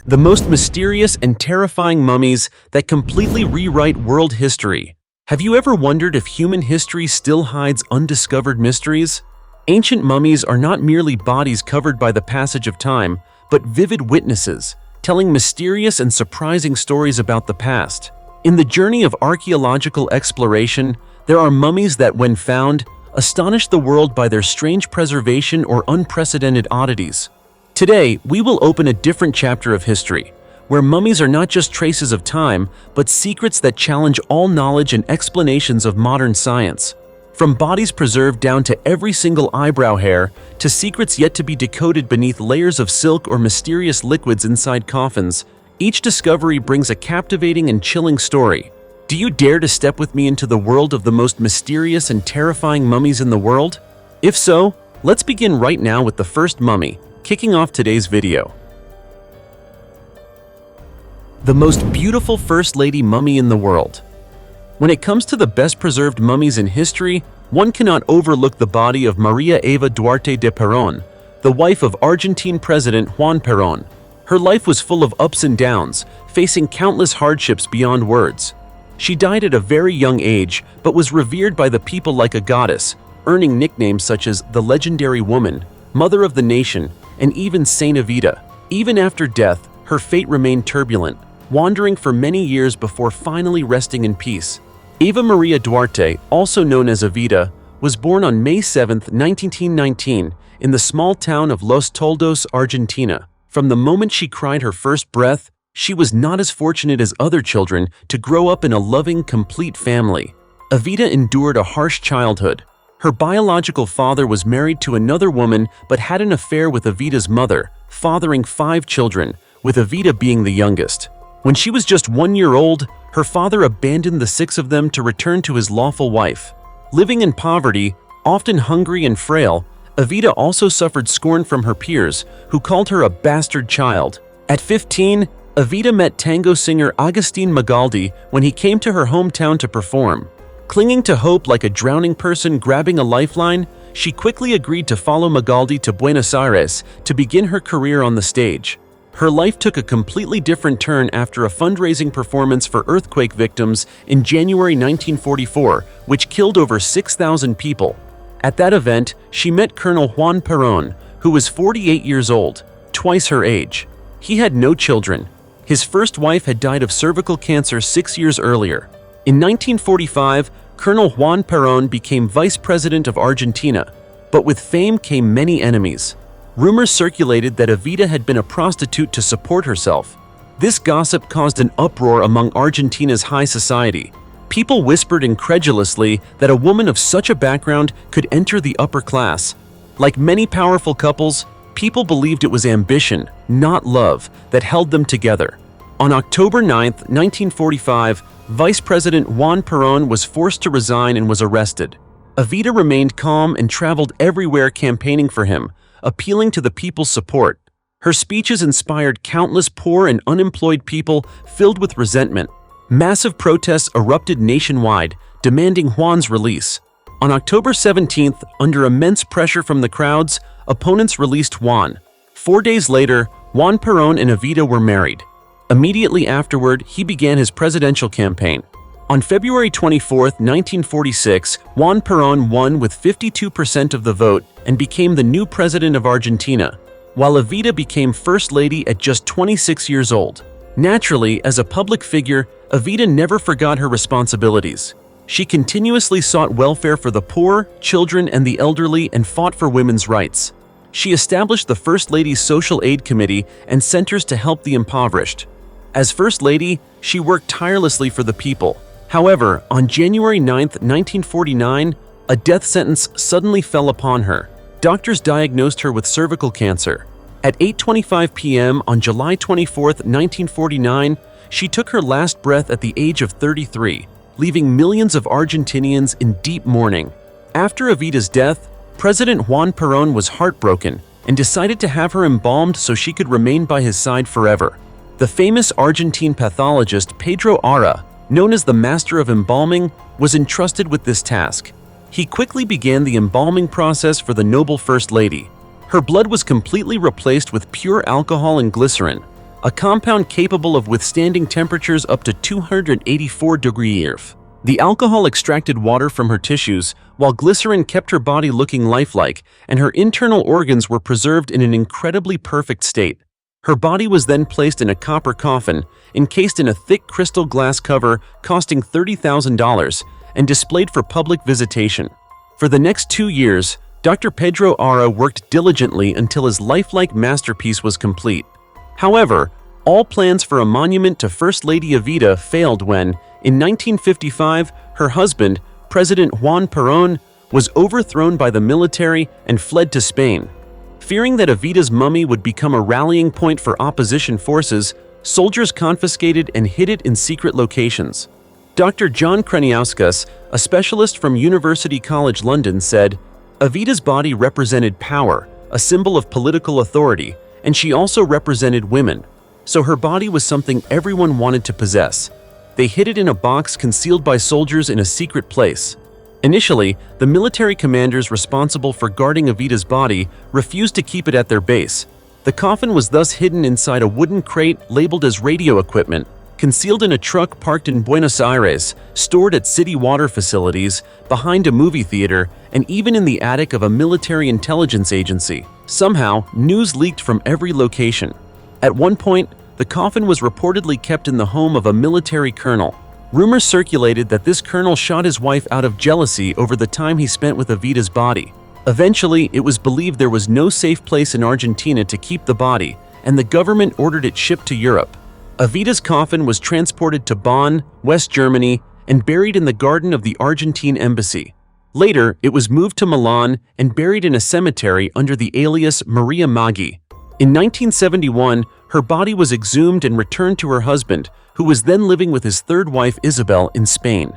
The most mysterious and terrifying mummies that completely rewrite world history. Have you ever wondered if human history still hides undiscovered mysteries? Ancient mummies are not merely bodies covered by the passage of time, but vivid witnesses, telling mysterious and surprising stories about the past. In the journey of archaeological exploration, there are mummies that, when found, astonish the world by their strange preservation or unprecedented oddities. Today, we will open a different chapter of history, where mummies are not just traces of time, but secrets that challenge all knowledge and explanations of modern science. From bodies preserved down to every single eyebrow hair, to secrets yet to be decoded beneath layers of silk or mysterious liquids inside coffins, each discovery brings a captivating and chilling story. Do you dare to step with me into the world of the most mysterious and terrifying mummies in the world? If so, let's begin right now with the first mummy, kicking off today's video. The most beautiful First Lady mummy in the world. When it comes to the best preserved mummies in history, one cannot overlook the body of Maria Eva Duarte de Perón, the wife of Argentine President Juan Perón. Her life was full of ups and downs, facing countless hardships beyond words. She died at a very young age, but was revered by the people like a goddess, earning nicknames such as the Legendary Woman, Mother of the Nation, and even Saint Evita. Even after death, her fate remained turbulent, wandering for many years before finally resting in peace. Eva Maria Duarte, also known as Evita, was born on May 7, 1919, in the small town of Los Toldos, Argentina. From the moment she cried her first breath, she was not as fortunate as other children to grow up in a loving, complete family. Evita endured a harsh childhood. Her biological father was married to another woman but had an affair with Evita's mother, fathering 5 children, with Evita being the youngest. When she was just 1 year old, her father abandoned the 6 of them to return to his lawful wife. Living in poverty, often hungry and frail, Evita also suffered scorn from her peers, who called her a bastard child. At 15, Evita met tango singer Agustin Magaldi when he came to her hometown to perform. Clinging to hope like a drowning person grabbing a lifeline, she quickly agreed to follow Magaldi to Buenos Aires to begin her career on the stage. Her life took a completely different turn after a fundraising performance for earthquake victims in January 1944, which killed over 6,000 people. At that event, she met Colonel Juan Perón, who was 48 years old, twice her age. He had no children. His first wife had died of cervical cancer 6 years earlier. In 1945, Colonel Juan Perón became vice president of Argentina, but with fame came many enemies. Rumors circulated that Evita had been a prostitute to support herself. This gossip caused an uproar among Argentina's high society. People whispered incredulously that a woman of such a background could enter the upper class. Like many powerful couples, people believed it was ambition, not love, that held them together. On October 9, 1945, Vice President Juan Perón was forced to resign and was arrested. Evita remained calm and traveled everywhere campaigning for him, appealing to the people's support. Her speeches inspired countless poor and unemployed people filled with resentment. Massive protests erupted nationwide, demanding Juan's release. On October 17th, under immense pressure from the crowds, opponents released Juan. 4 days later, Juan Perón and Evita were married. Immediately afterward, he began his presidential campaign. On February 24, 1946, Juan Perón won with 52% of the vote and became the new president of Argentina, while Evita became First Lady at just 26 years old. Naturally, as a public figure, Evita never forgot her responsibilities. She continuously sought welfare for the poor, children, and the elderly and fought for women's rights. She established the First Lady's Social Aid Committee and centers to help the impoverished. As First Lady, she worked tirelessly for the people. However, on January 9, 1949, a death sentence suddenly fell upon her. Doctors diagnosed her with cervical cancer. At 8:25 p.m. on July 24, 1949, she took her last breath at the age of 33, leaving millions of Argentinians in deep mourning. After Evita's death, President Juan Perón was heartbroken and decided to have her embalmed so she could remain by his side forever. The famous Argentine pathologist Pedro Ara, known as the Master of Embalming, was entrusted with this task. He quickly began the embalming process for the noble First Lady. Her blood was completely replaced with pure alcohol and glycerin. a compound capable of withstanding temperatures up to 284 degrees Celsius. The alcohol extracted water from her tissues, while glycerin kept her body looking lifelike, and her internal organs were preserved in an incredibly perfect state. Her body was then placed in a copper coffin, encased in a thick crystal glass cover costing $30,000, and displayed for public visitation. For the next 2 years, Dr. Pedro Ara worked diligently until his lifelike masterpiece was complete. However, all plans for a monument to First Lady Evita failed when, in 1955, her husband, President Juan Perón, was overthrown by the military and fled to Spain. Fearing that Evita's mummy would become a rallying point for opposition forces, soldiers confiscated and hid it in secret locations. Dr. John Kraniauskas, a specialist from University College London, said, "Evita's body represented power, a symbol of political authority, and she also represented women. So her body was something everyone wanted to possess. They hid it in a box concealed by soldiers in a secret place." Initially, the military commanders responsible for guarding Evita's body refused to keep it at their base. The coffin was thus hidden inside a wooden crate labeled as radio equipment, concealed in a truck parked in Buenos Aires, stored at city water facilities, behind a movie theater, and even in the attic of a military intelligence agency. Somehow, news leaked from every location. At one point, the coffin was reportedly kept in the home of a military colonel. Rumors circulated that this colonel shot his wife out of jealousy over the time he spent with Evita's body. Eventually, it was believed there was no safe place in Argentina to keep the body, and the government ordered it shipped to Europe. Evita's coffin was transported to Bonn, West Germany, and buried in the garden of the Argentine embassy. Later, it was moved to Milan and buried in a cemetery under the alias Maria Maggi. In 1971, her body was exhumed and returned to her husband, who was then living with his third wife Isabel in Spain.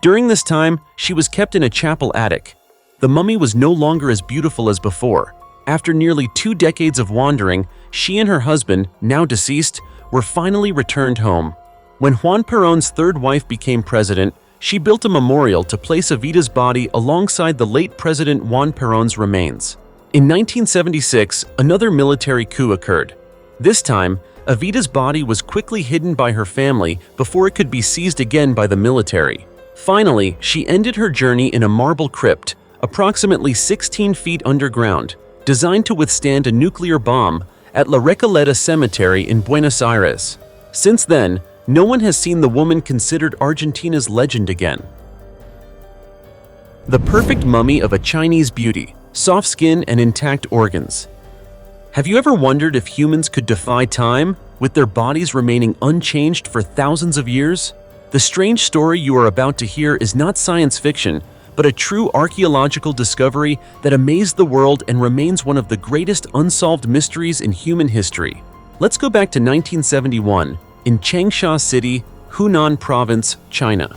During this time, she was kept in a chapel attic. The mummy was no longer as beautiful as before. After nearly 2 decades of wandering, she and her husband, now deceased, were finally returned home. When Juan Perón's third wife became president, she built a memorial to place Evita's body alongside the late President Juan Perón's remains. In 1976, another military coup occurred. This time, Evita's body was quickly hidden by her family before it could be seized again by the military. Finally, she ended her journey in a marble crypt, approximately 16 feet underground, designed to withstand a nuclear bomb, at La Recoleta Cemetery in Buenos Aires. Since then, no one has seen the woman considered Argentina's legend again. The perfect mummy of a Chinese beauty, soft skin and intact organs. Have you ever wondered if humans could defy time, with their bodies remaining unchanged for thousands of years? The strange story you are about to hear is not science fiction, but a true archaeological discovery that amazed the world and remains one of the greatest unsolved mysteries in human history. Let's go back to 1971, in Changsha City, Hunan Province, China.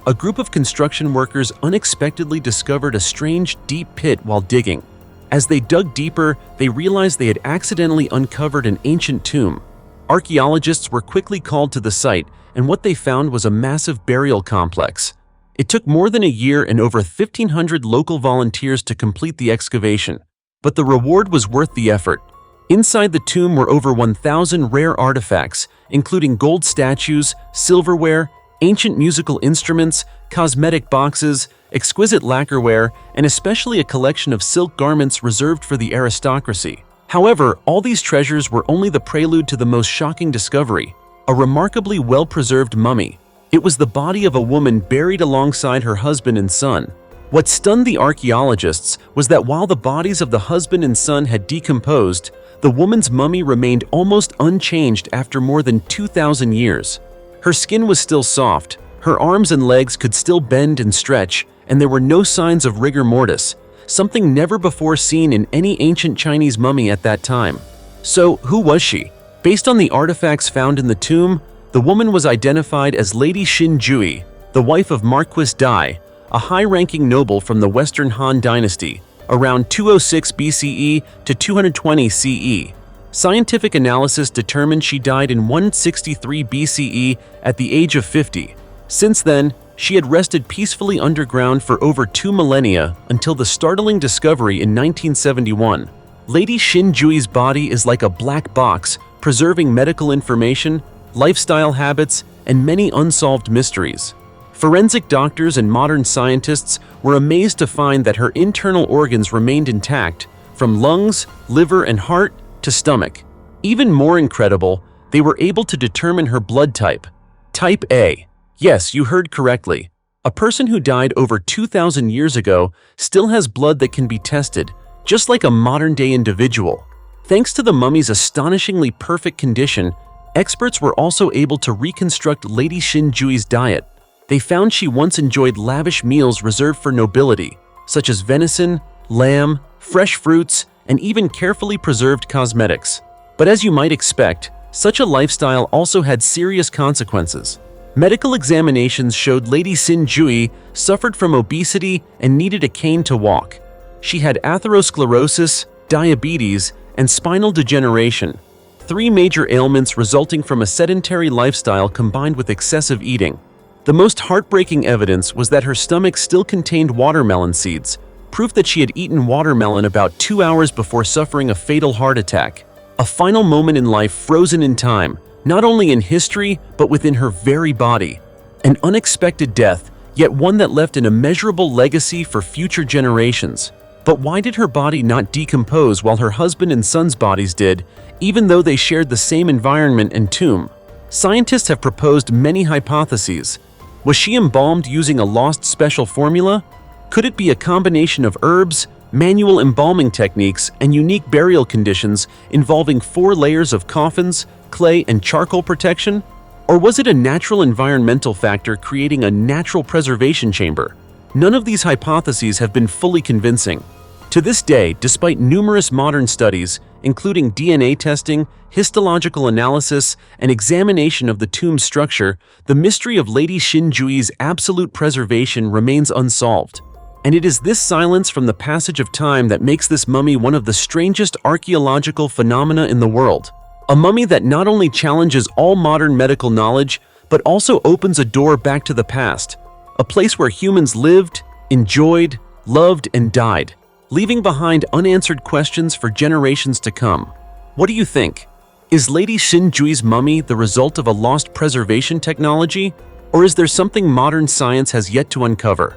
A group of construction workers unexpectedly discovered a strange, deep pit while digging. As they dug deeper, they realized they had accidentally uncovered an ancient tomb. Archaeologists were quickly called to the site, and what they found was a massive burial complex. It took more than a year and over 1,500 local volunteers to complete the excavation, but the reward was worth the effort. Inside the tomb were over 1,000 rare artifacts, including gold statues, silverware, ancient musical instruments, cosmetic boxes, exquisite lacquerware, and especially a collection of silk garments reserved for the aristocracy. However, all these treasures were only the prelude to the most shocking discovery: a remarkably well-preserved mummy. It was the body of a woman buried alongside her husband and son. What stunned the archaeologists was that while the bodies of the husband and son had decomposed, the woman's mummy remained almost unchanged after more than 2,000 years. Her skin was still soft, her arms and legs could still bend and stretch, and there were no signs of rigor mortis, something never before seen in any ancient Chinese mummy at that time. So, who was she? Based on the artifacts found in the tomb, the woman was identified as Lady Xin Zhui, the wife of Marquis Dai, a high-ranking noble from the Western Han Dynasty, around 206 BCE to 220 CE. Scientific analysis determined she died in 163 BCE at the age of 50. Since then, she had rested peacefully underground for over 2 millennia until the startling discovery in 1971. Lady Xin Zhui's body is like a black box, preserving medical information, lifestyle habits, and many unsolved mysteries. Forensic doctors and modern scientists were amazed to find that her internal organs remained intact, from lungs, liver, and heart to stomach. Even more incredible, they were able to determine her blood type. Type A. Yes, you heard correctly. A person who died over 2,000 years ago still has blood that can be tested, just like a modern-day individual. Thanks to the mummy's astonishingly perfect condition, experts were also able to reconstruct Lady Xin Zhui's diet. They found she once enjoyed lavish meals reserved for nobility, such as venison, lamb, fresh fruits, and even carefully preserved cosmetics. But as you might expect, such a lifestyle also had serious consequences. Medical examinations showed Lady Xin Zhui suffered from obesity and needed a cane to walk. She had atherosclerosis, diabetes, and spinal degeneration, three major ailments resulting from a sedentary lifestyle combined with excessive eating. The most heartbreaking evidence was that her stomach still contained watermelon seeds, proof that she had eaten watermelon about 2 hours before suffering a fatal heart attack. A final moment in life frozen in time, not only in history, but within her very body. An unexpected death, yet one that left an immeasurable legacy for future generations. But why did her body not decompose while her husband and son's bodies did, even though they shared the same environment and tomb? Scientists have proposed many hypotheses. Was she embalmed using a lost special formula? Could it be a combination of herbs, manual embalming techniques, and unique burial conditions involving 4 layers of coffins, clay, and charcoal protection? Or was it a natural environmental factor creating a natural preservation chamber? None of these hypotheses have been fully convincing. To this day, despite numerous modern studies, including DNA testing, histological analysis, and examination of the tomb structure, the mystery of Lady Xin Zhui's absolute preservation remains unsolved. And it is this silence from the passage of time that makes this mummy one of the strangest archaeological phenomena in the world. A mummy that not only challenges all modern medical knowledge, but also opens a door back to the past, a place where humans lived, enjoyed, loved, and died, leaving behind unanswered questions for generations to come. What do you think? Is Lady Xin Zhui's mummy the result of a lost preservation technology, or is there something modern science has yet to uncover?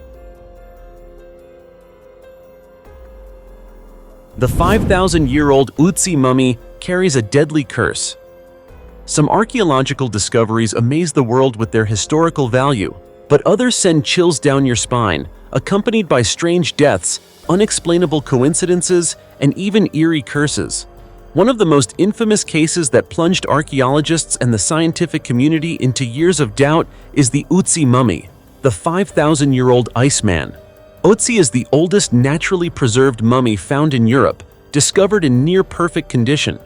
The 5,000-year-old Ötzi mummy carries a deadly curse. Some archaeological discoveries amaze the world with their historical value, but others send chills down your spine, accompanied by strange deaths, unexplainable coincidences, and even eerie curses. One of the most infamous cases that plunged archaeologists and the scientific community into years of doubt is the Ötzi mummy, the 5,000-year-old Iceman. Ötzi is the oldest naturally preserved mummy found in Europe, discovered in near-perfect condition.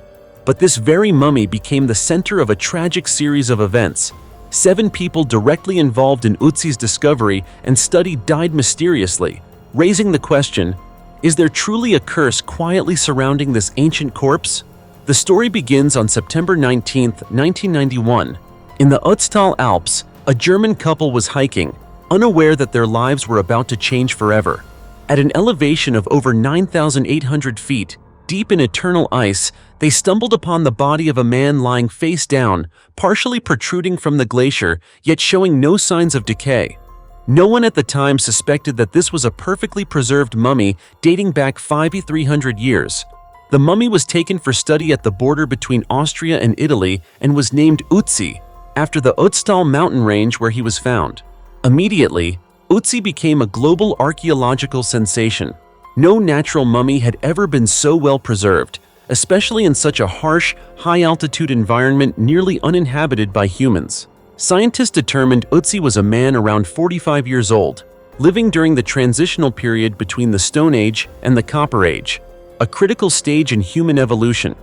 But this very mummy became the center of a tragic series of events. 7 people directly involved in Ötzi's discovery and study died mysteriously, raising the question, is there truly a curse quietly surrounding this ancient corpse? The story begins on September 19, 1991. In the Ötztal Alps, a German couple was hiking, unaware that their lives were about to change forever. At an elevation of over 9,800 feet, deep in eternal ice, they stumbled upon the body of a man lying face down, partially protruding from the glacier, yet showing no signs of decay. No one at the time suspected that this was a perfectly preserved mummy dating back 5,300 years. The mummy was taken for study at the border between Austria and Italy and was named Ötzi, after the Ötztal mountain range where he was found. Immediately, Ötzi became a global archaeological sensation. No natural mummy had ever been so well preserved, especially in such a harsh, high-altitude environment nearly uninhabited by humans. Scientists determined Ötzi was a man around 45 years old, living during the transitional period between the Stone Age and the Copper Age, a critical stage in human evolution.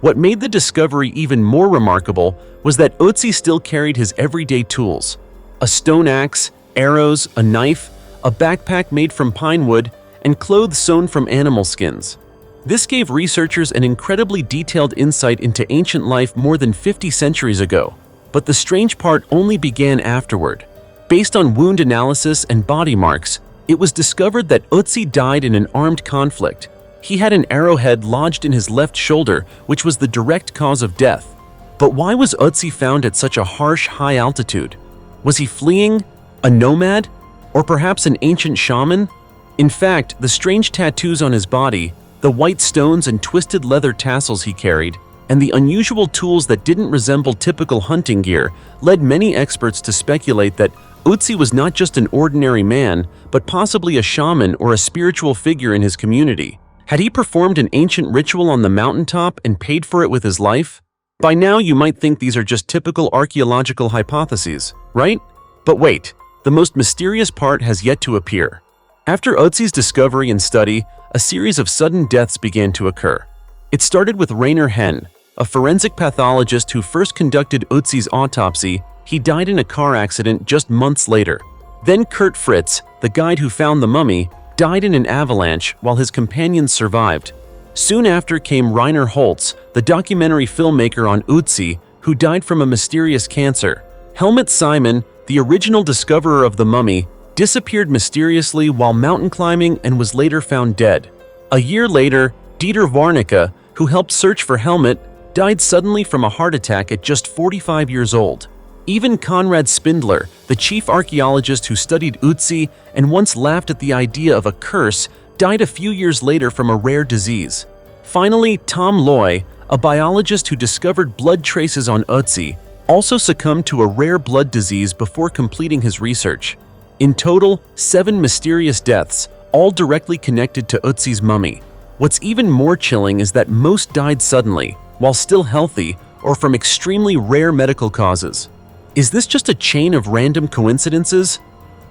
What made the discovery even more remarkable was that Ötzi still carried his everyday tools: a stone axe, arrows, a knife, a backpack made from pine wood, and clothes sewn from animal skins. This gave researchers an incredibly detailed insight into ancient life more than 50 centuries ago. But the strange part only began afterward. Based on wound analysis and body marks, it was discovered that Ötzi died in an armed conflict. He had an arrowhead lodged in his left shoulder, which was the direct cause of death. But why was Ötzi found at such a harsh, high altitude? Was he fleeing? A nomad? Or perhaps an ancient shaman? In fact, the strange tattoos on his body, the white stones and twisted leather tassels he carried, and the unusual tools that didn't resemble typical hunting gear led many experts to speculate that Ötzi was not just an ordinary man, but possibly a shaman or a spiritual figure in his community. Had he performed an ancient ritual on the mountaintop and paid for it with his life? By now you might think these are just typical archaeological hypotheses, right? But wait, the most mysterious part has yet to appear. After Ötzi's discovery and study, a series of sudden deaths began to occur. It started with Rainer Henn, a forensic pathologist who first conducted Ötzi's autopsy. He died in a car accident just months later. Then Kurt Fritz, the guide who found the mummy, died in an avalanche while his companions survived. Soon after came Rainer Holz, the documentary filmmaker on Ötzi, who died from a mysterious cancer. Helmut Simon, the original discoverer of the mummy, disappeared mysteriously while mountain climbing and was later found dead. A year later, Dieter Warnecke, who helped search for Helmut, died suddenly from a heart attack at just 45 years old. Even Konrad Spindler, the chief archaeologist who studied Ötzi and once laughed at the idea of a curse, died a few years later from a rare disease. Finally, Tom Loy, a biologist who discovered blood traces on Ötzi, also succumbed to a rare blood disease before completing his research. In total, 7 mysterious deaths, all directly connected to Ötzi's mummy. What's even more chilling is that most died suddenly, while still healthy, or from extremely rare medical causes. Is this just a chain of random coincidences?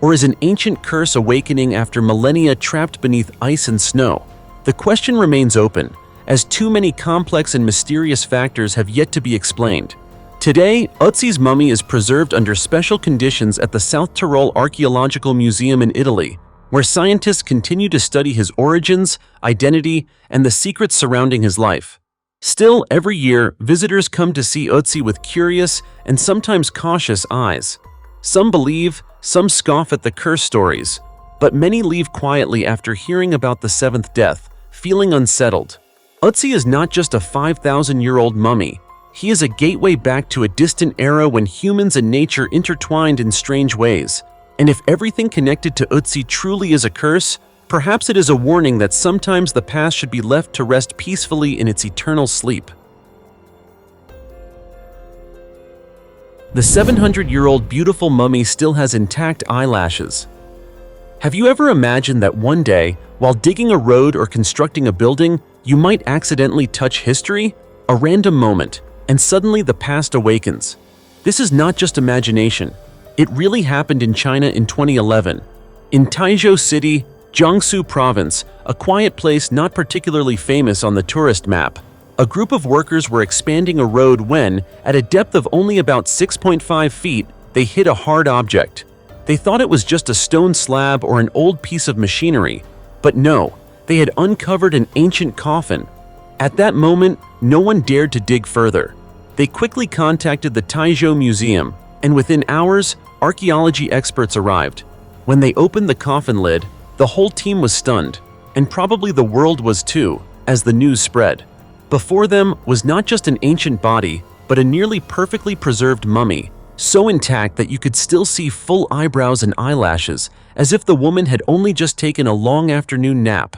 Or is an ancient curse awakening after millennia trapped beneath ice and snow? The question remains open, as too many complex and mysterious factors have yet to be explained. Today, Ötzi's mummy is preserved under special conditions at the South Tyrol Archaeological Museum in Italy, where scientists continue to study his origins, identity, and the secrets surrounding his life. Still, every year, visitors come to see Ötzi with curious and sometimes cautious eyes. Some believe, some scoff at the curse stories, but many leave quietly after hearing about the 7th death, feeling unsettled. Ötzi is not just a 5,000-year-old mummy. He is a gateway back to a distant era when humans and nature intertwined in strange ways. And if everything connected to Ötzi truly is a curse, perhaps it is a warning that sometimes the past should be left to rest peacefully in its eternal sleep. The 700-year-old beautiful mummy still has intact eyelashes. Have you ever imagined that one day, while digging a road or constructing a building, you might accidentally touch history? A random moment, and suddenly the past awakens. This is not just imagination. It really happened in China in 2011. In Taizhou City, Jiangsu Province, a quiet place not particularly famous on the tourist map, a group of workers were expanding a road when, at a depth of only about 6.5 feet, they hit a hard object. They thought it was just a stone slab or an old piece of machinery, but no, they had uncovered an ancient coffin. At that moment, no one dared to dig further. They quickly contacted the Taizhou Museum, and within hours, archaeology experts arrived. When they opened the coffin lid, the whole team was stunned, and probably the world was too, as the news spread. Before them was not just an ancient body, but a nearly perfectly preserved mummy, so intact that you could still see full eyebrows and eyelashes, as if the woman had only just taken a long afternoon nap.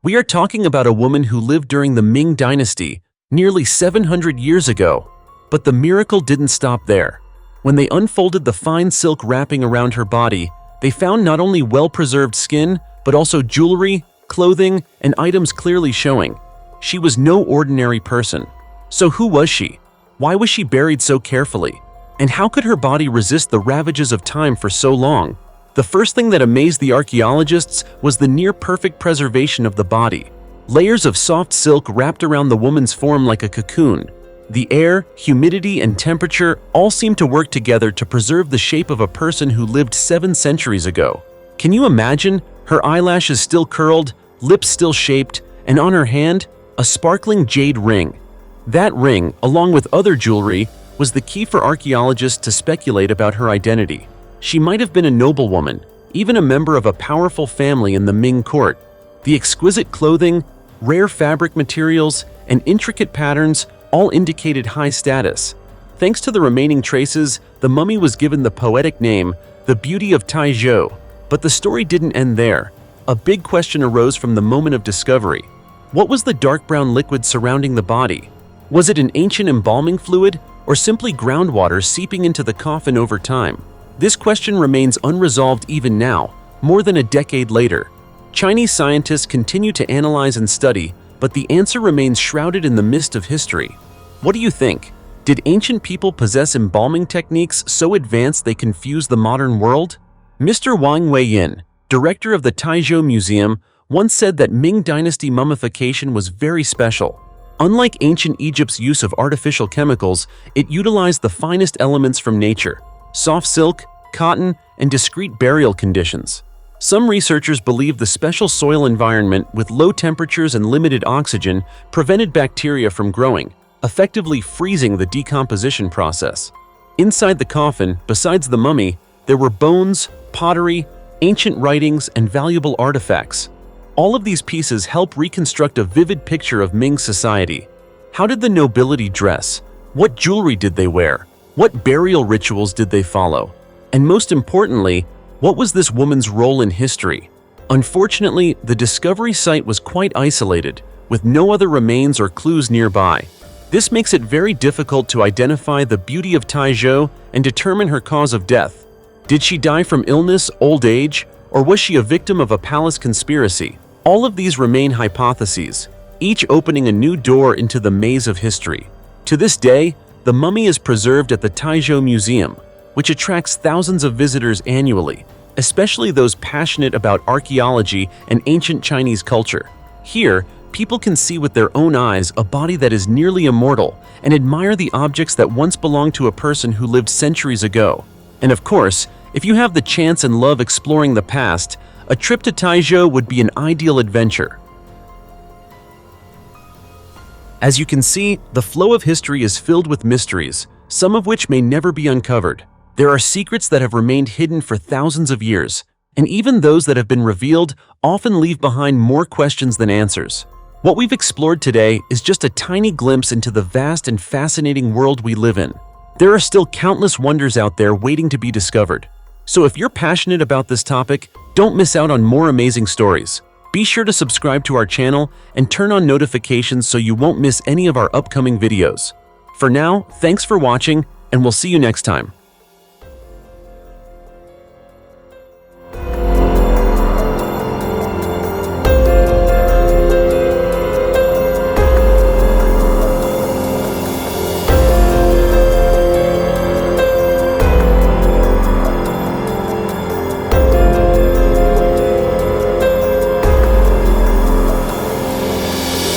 We are talking about a woman who lived during the Ming Dynasty, nearly 700 years ago. But the miracle didn't stop there. When they unfolded the fine silk wrapping around her body, they found not only well-preserved skin, but also jewelry, clothing, and items clearly showing. She was no ordinary person. So who was she? Why was she buried so carefully? And how could her body resist the ravages of time for so long? The first thing that amazed the archaeologists was the near-perfect preservation of the body. Layers of soft silk wrapped around the woman's form like a cocoon. The air, humidity, and temperature all seemed to work together to preserve the shape of a person who lived 7 centuries ago. Can you imagine? Her eyelashes still curled, lips still shaped, and on her hand, a sparkling jade ring. That ring, along with other jewelry, was the key for archaeologists to speculate about her identity. She might have been a noblewoman, even a member of a powerful family in the Ming court. The exquisite clothing, rare fabric materials, and intricate patterns all indicated high status. Thanks to the remaining traces, the mummy was given the poetic name, the Beauty of Taizhou. But the story didn't end there. A big question arose from the moment of discovery. What was the dark brown liquid surrounding the body? Was it an ancient embalming fluid, or simply groundwater seeping into the coffin over time? This question remains unresolved even now, more than a decade later. Chinese scientists continue to analyze and study, but the answer remains shrouded in the mist of history. What do you think? Did ancient people possess embalming techniques so advanced they confused the modern world? Mr. Wang Weiyin, director of the Taizhou Museum, once said that Ming Dynasty mummification was very special. Unlike ancient Egypt's use of artificial chemicals, it utilized the finest elements from nature: soft silk, cotton, and discreet burial conditions. Some researchers believe the special soil environment with low temperatures and limited oxygen prevented bacteria from growing, effectively freezing the decomposition process. Inside the coffin, besides the mummy, there were bones, pottery, ancient writings, and valuable artifacts. All of these pieces help reconstruct a vivid picture of Ming society. How did the nobility dress? What jewelry did they wear? What burial rituals did they follow? And most importantly, what was this woman's role in history? Unfortunately, the discovery site was quite isolated, with no other remains or clues nearby. This makes it very difficult to identify the beauty of Taizhou and determine her cause of death. Did she die from illness, old age, or was she a victim of a palace conspiracy? All of these remain hypotheses, each opening a new door into the maze of history. To this day, the mummy is preserved at the Taizhou Museum, which attracts thousands of visitors annually, especially those passionate about archaeology and ancient Chinese culture. Here, people can see with their own eyes a body that is nearly immortal and admire the objects that once belonged to a person who lived centuries ago. And of course, if you have the chance and love exploring the past, a trip to Taizhou would be an ideal adventure. As you can see, the flow of history is filled with mysteries, some of which may never be uncovered. There are secrets that have remained hidden for thousands of years, and even those that have been revealed often leave behind more questions than answers. What we've explored today is just a tiny glimpse into the vast and fascinating world we live in. There are still countless wonders out there waiting to be discovered. So if you're passionate about this topic, don't miss out on more amazing stories. Be sure to subscribe to our channel and turn on notifications so you won't miss any of our upcoming videos. For now, thanks for watching, and we'll see you next time.